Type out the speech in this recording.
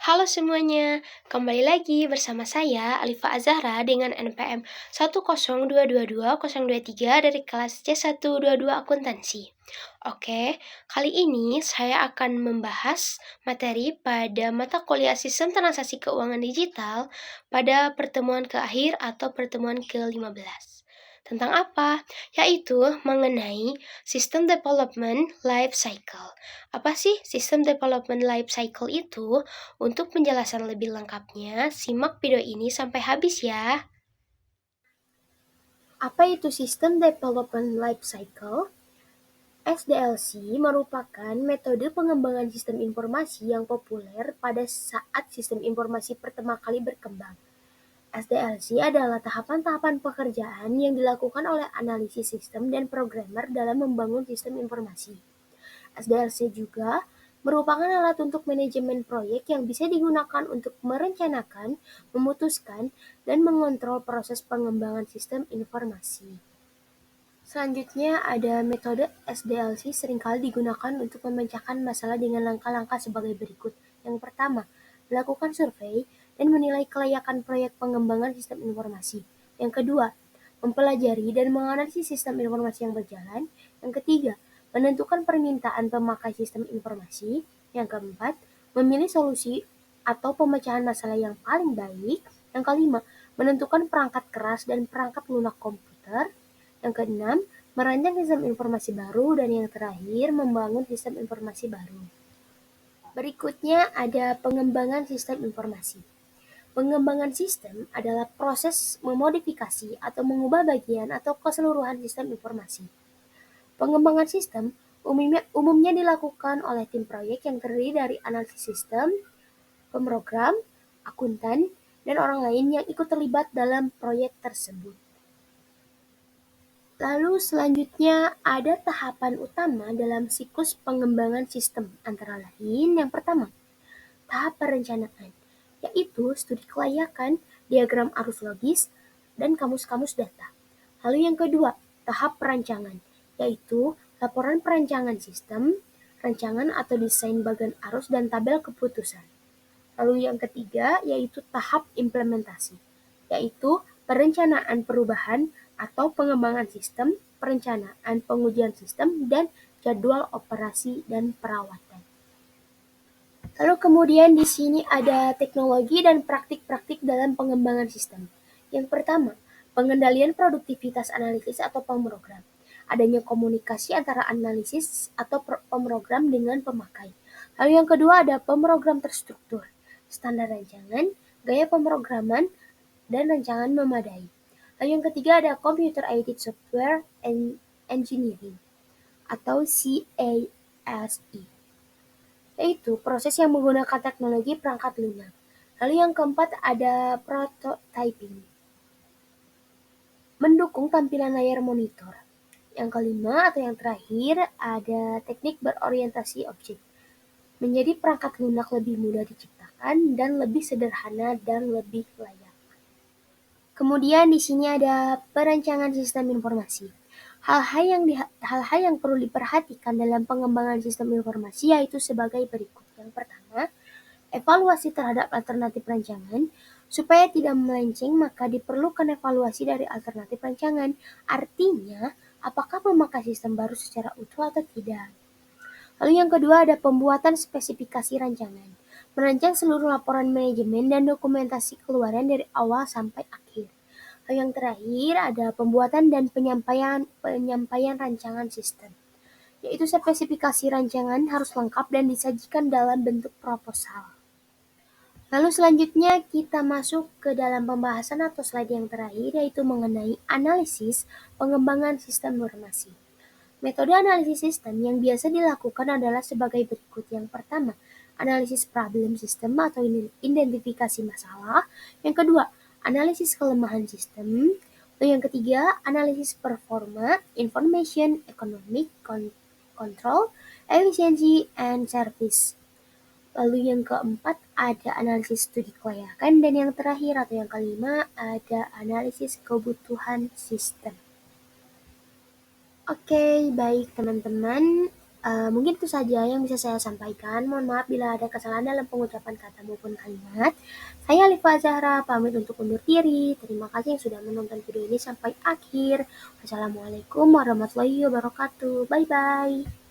Halo semuanya, kembali lagi bersama saya Alifa Azahra dengan NPM 10222-023 dari kelas C122 Akuntansi. Oke, kali ini saya akan membahas materi pada mata kuliah Sistem Transaksi Keuangan Digital pada pertemuan ke-akhir atau pertemuan ke-15. Tentang apa? Yaitu mengenai System Development Life Cycle. Apa sih System Development Life Cycle itu? Untuk penjelasan lebih lengkapnya, simak video ini sampai habis ya. Apa itu System Development Life Cycle? SDLC merupakan metode pengembangan sistem informasi yang populer pada saat sistem informasi pertama kali berkembang. SDLC adalah tahapan-tahapan pekerjaan yang dilakukan oleh analisis sistem dan programmer dalam membangun sistem informasi. SDLC juga merupakan alat untuk manajemen proyek yang bisa digunakan untuk merencanakan, memutuskan, dan mengontrol proses pengembangan sistem informasi. Selanjutnya ada metode SDLC seringkali digunakan untuk memecahkan masalah dengan langkah-langkah sebagai berikut. Yang pertama, melakukan survei dan menilai kelayakan proyek pengembangan sistem informasi. Yang kedua, mempelajari dan menganalisis sistem informasi yang berjalan. Yang ketiga, menentukan permintaan pemakai sistem informasi. Yang keempat, memilih solusi atau pemecahan masalah yang paling baik. Yang kelima, menentukan perangkat keras dan perangkat lunak komputer. Yang keenam, merancang sistem informasi baru, dan yang terakhir, membangun sistem informasi baru. Berikutnya ada pengembangan sistem informasi. Pengembangan sistem adalah proses memodifikasi atau mengubah bagian atau keseluruhan sistem informasi. Pengembangan sistem umumnya dilakukan oleh tim proyek yang terdiri dari analisis sistem, pemrogram, akuntan, dan orang lain yang ikut terlibat dalam proyek tersebut. Lalu selanjutnya ada tahapan utama dalam siklus pengembangan sistem, antara lain yang pertama, tahap perencanaan, yaitu studi kelayakan, diagram arus logis, dan kamus-kamus data. Lalu yang kedua, tahap perancangan, yaitu laporan perancangan sistem, rancangan atau desain bagan arus dan tabel keputusan. Lalu yang ketiga yaitu tahap implementasi, yaitu perencanaan perubahan atau pengembangan sistem, perencanaan pengujian sistem, dan jadwal operasi dan perawatan. Lalu kemudian di sini ada teknologi dan praktik-praktik dalam pengembangan sistem. Yang pertama, pengendalian produktivitas analisis atau pemrogram. Adanya komunikasi antara analisis atau pemrogram dengan pemakai. Lalu yang kedua ada pemrogram terstruktur, standar rancangan, gaya pemrograman, dan rancangan memadai. Lalu yang ketiga ada Computer Aided Software Engineering atau CASE, yaitu proses yang menggunakan teknologi perangkat lunak. Lalu yang keempat ada prototyping, mendukung tampilan layar monitor. Yang kelima atau yang terakhir ada teknik berorientasi objek, menjadi perangkat lunak lebih mudah diciptakan dan lebih sederhana dan lebih layak. Kemudian di sini ada perancangan sistem informasi. Hal-hal yang perlu diperhatikan dalam pengembangan sistem informasi yaitu sebagai berikut. Yang pertama, evaluasi terhadap alternatif rancangan. Supaya tidak melenceng, maka diperlukan evaluasi dari alternatif rancangan. Artinya, apakah memakai sistem baru secara utuh atau tidak. Lalu yang kedua ada pembuatan spesifikasi rancangan. Merancang seluruh laporan manajemen dan dokumentasi keluaran dari awal sampai akhir. Lalu yang terakhir ada pembuatan dan penyampaian rancangan sistem, yaitu spesifikasi rancangan harus lengkap dan disajikan dalam bentuk proposal. Lalu selanjutnya kita masuk ke dalam pembahasan atau slide yang terakhir, yaitu mengenai analisis pengembangan sistem informasi. Metode analisis sistem yang biasa dilakukan adalah sebagai berikut. Yang pertama, analisis problem system atau identifikasi masalah. Yang kedua, analisis kelemahan sistem. Lalu yang ketiga, analisis performa, information, economic, control, efficiency, and service. Lalu yang keempat ada analisis studi kelayakan, dan yang terakhir atau yang kelima ada analisis kebutuhan sistem. Oke, baik teman-teman. Mungkin itu saja yang bisa saya sampaikan. Mohon maaf bila ada kesalahan dalam pengucapan kata maupun kalimat. Saya Alifa Zahra, pamit untuk undur diri. Terima kasih yang sudah menonton video ini sampai akhir. Wassalamualaikum warahmatullahi wabarakatuh. Bye-bye.